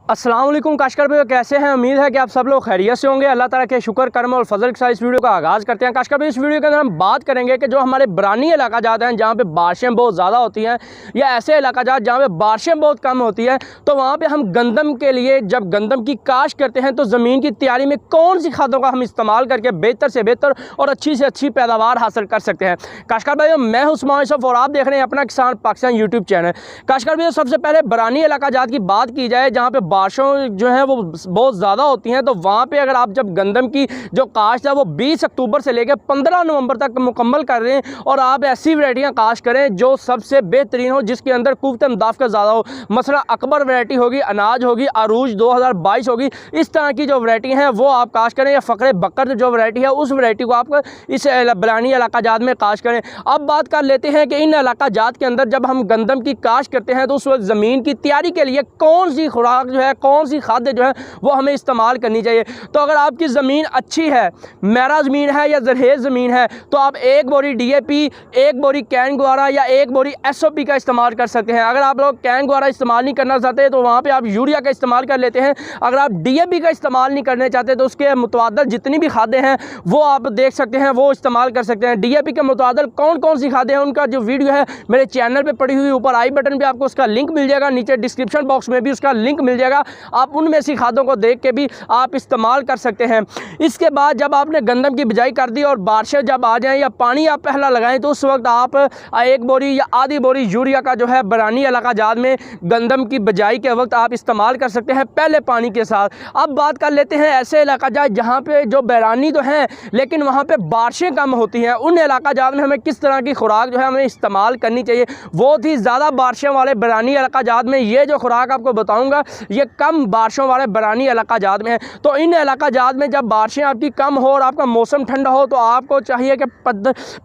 अस्सलाम वालेकुम काशकर भाई, कैसे हैं? उम्मीद है कि आप सब लोग खैरियत से होंगे। अल्लाह ताला के शुक्र कर्म और फजल के साथ इस वीडियो का आगाज़ करते हैं। काशकर भाई, इस वीडियो के अंदर हम बात करेंगे कि जो हमारे बरानी इलाका जाते हैं जहाँ पे बारिशें बहुत ज़्यादा होती हैं या ऐसे इलाका जात जहाँ पे बारिशें बहुत कम होती है, तो वहाँ पर हम गंदम के लिए जब गंदम की काश्त करते हैं तो ज़मीन की तैयारी में कौन सी खादों का हम इस्तेमाल करके बेहतर से बेहतर और अच्छी से अच्छी पैदावार हासिल कर सकते हैं। काशकर भाई, मैं हूं उस्मान यूसुफ और आप देख रहे हैं अपना किसान पाकिस्तान यूट्यूब चैनल। काशकर भाई, सबसे पहले बरानी इलाका जात की बात की जाए जहाँ पे बारिशों जो है वो बहुत ज़्यादा होती हैं, तो वहाँ पे अगर आप जब गंदम की जो काश्त है वो 20 अक्टूबर से लेकर 15 नवंबर तक मुकम्मल कर रहे हैं और आप ऐसी वैरायटियाँ काश्त करें जो सबसे बेहतरीन हो, जिसके अंदर कुव्वत मुदाफ़अत ज़्यादा हो। मसला अकबर वैरायटी होगी, अनाज होगी, अरूज 2022 होगी, इस तरह की जो वैरायटी हैं वो आप काश्त करें, या फ़क्र बकर जो वैरायटी है उस वैरायटी को आप इस बरानी इलाका जात में काश्त करें। अब बात कर लेते हैं कि इन इलाका जात के अंदर जब हम गंदम की काश्त करते हैं तो उस वक्त ज़मीन की तैयारी के लिए कौन सी खुराक जो है, कौन सी खाद जो है वो हमें इस्तेमाल करनी चाहिए। तो अगर आपकी ज़मीन अच्छी है, मैरा ज़मीन है या जरहेज़ ज़मीन है, तो आप एक बोरी डीएपी, एक बोरी कैन ग्वारा या एक बोरी एसओपी का इस्तेमाल कर सकते हैं। अगर आप लोग कैन ग्वारा इस्तेमाल नहीं करना चाहते तो वहाँ पे आप यूरिया का इस्तेमाल कर लेते हैं। अगर आप डीएपी का इस्तेमाल नहीं करना चाहते तो उसके मुतबादल जितनी भी खादें हैं वो आप देख सकते हैं, वो इस्तेमाल कर सकते हैं। डीएपी के मुतबादल कौन कौन सी खादें हैं उनका जो वीडियो है मेरे चैनल पर पड़ी हुई, ऊपर आई बटन पर आपको उसका लिंक मिल जाएगा, नीचे डिस्क्रिप्शन बॉक्स में भी उसका लिंक मिल जाएगा। आप उनमें से खादों को देख के भी आप इस्तेमाल कर सकते हैं। इसके बाद जब आपने गंदम की बिजाई कर दी और बारिशें जब आ जाएं या पानी आप पहला लगाएं तो उस वक्त आप एक बोरी या आधी बोरी यूरिया का जो है बरानी इलाका जात में गंदम की बिजाई के वक्त आप इस्तेमाल कर सकते हैं पहले पानी के साथ। अब बात कर लेते हैं ऐसे इलाका जात जहाँ पे जो बैरानी तो हैं लेकिन वहाँ पे बारिशें कम होती हैं, उन इलाका जात में हमें किस तरह की खुराक जो है हमें इस्तेमाल करनी चाहिए। बहुत ही ज़्यादा बारिशों वाले बरानी इलाका जात में ये जो खुराक आपको बताऊँगा ये कम बारिशों वाले बरानी इलाका जात में है। तो इन इलाका जात में जब बारिशें आपकी कम हो और आपका मौसम ठंडा हो तो आपको चाहिए कि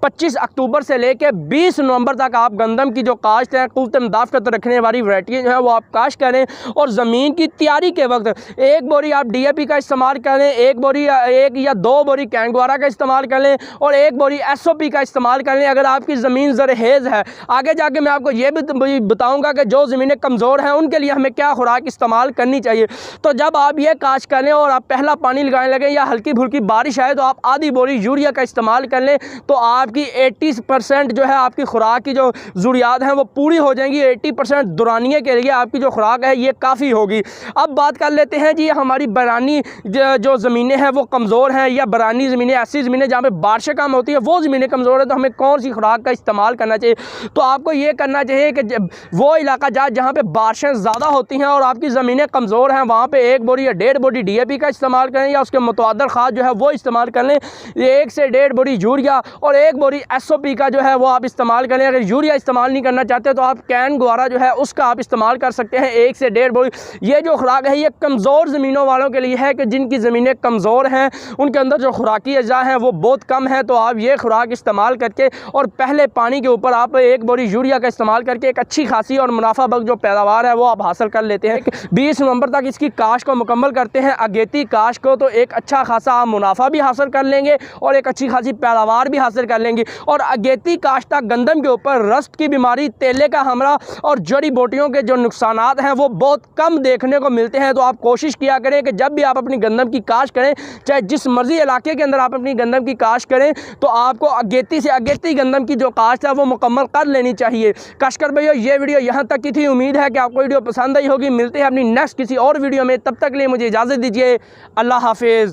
25 अक्टूबर से लेकर 20 नवंबर तक आप गंदम की जो काश्त है, कुव्वत मुदाफ़अत रखने वाली वैरायटी जो है वो आप काश्त करें। और ज़मीन की तैयारी के वक्त एक बोरी आप डीएपी का इस्तेमाल करें, एक या दो बोरी कैंगवारा का इस्तेमाल कर लें और एक बोरी एसओपी का इस्तेमाल कर लें अगर आपकी ज़मीन ज़रहेज़ है। आगे जाके मैं आपको ये भी बताऊँगा कि जो ज़मीनें कमज़ोर हैं उनके लिए हमें क्या खुराक इस्तेमाल करनी चाहिए। तो जब आप ये काश्त करें और आप पहला पानी लगाने लगे या हल्की फुल्की बारिश आए तो आप आधी बोरी यूरिया का इस्तेमाल कर लें, तो आपकी 80% जो है आपकी खुराक की जो ज़रूरियात हैं वो पूरी हो जाएंगी। 80% दुरानिये के लिए आपकी जो खुराक है ये काफ़ी होगी। अब बात कर लेते हैं जी, हमारी बरानी जो ज़मीनें हैं वो कमज़ोर हैं या बरानी ज़मीनें ऐसी ज़मीनें जहाँ पे बारिशें कम होती है, वो ज़मीनें कमज़ोर है, तो हमें कौन सी खुराक का इस्तेमाल करना चाहिए। तो आपको ये करना चाहिए कि वो इलाका जहाँ पे बारिशें ज़्यादा होती हैं और आपकी ज़मीनें कमज़ोर हैं वहाँ पर एक बोरी या डेढ़ बोरी डीएपी का इस्तेमाल करें या उसके मुतबादल खाद जो है वो इस्तेमाल कर लें। 1 से 1.5 बोरी यूरिया और 1 बोरी एसओपी का जो है वो आप इस्तेमाल करें। अगर यूरिया इस्तेमाल नहीं करना चाहते तो आप कैन ग्वारा जो है उसका आप इस्तेमाल कर सकते हैं 1 से 1.5 बोरी। ये जो खुराक है ये कमज़ोर ज़मीनों वालों के लिए है कि जिनकी ज़मीनें कमज़ोर हैं, उनके अंदर जो खुराकी अज़ा हैं वो बहुत कम है, तो आप ये खुराक इस्तेमाल करके और पहले पानी के ऊपर आप 1 बोरी यूरिया का इस्तेमाल करके एक अच्छी खासी और मुनाफा बख्श जो पैदावार है वो आप हासिल कर लेते हैं। 20 नवंबर तक इसकी काश्त को मुकम्मल करते हैं अगेती काश्त को, तो एक अच्छा खासा आप मुनाफा भी हासिल कर लेंगे और एक अच्छी खासी पैदावार भी हासिल कर लेंगे। और अगेती काश्त तक गंदम के ऊपर रस्ट की बीमारी, तेले का हमला और जड़ी बूटियों के जो नुकसानात हैं वो बहुत कम देखने को मिलते हैं। तो आप कोशिश किया करें कि जब भी आप अपनी गंदम की काश्त करें, चाहे जिस मर्जी इलाके के अंदर आप अपनी गंदम की काश्त करें, तो आपको अगेती से अगेती गंदम की जो काश्त है वो मुकम्मल कर लेनी चाहिए। काश्तकार भैया, ये वीडियो यहाँ तक की थी। उम्मीद है कि आपको वीडियो पसंद आई होगी। मिलते हैं अपनी नेक्स्ट किसी और वीडियो में, तब तक के लिए मुझे इजाज़त दीजिए। अल्लाह हाफिज़।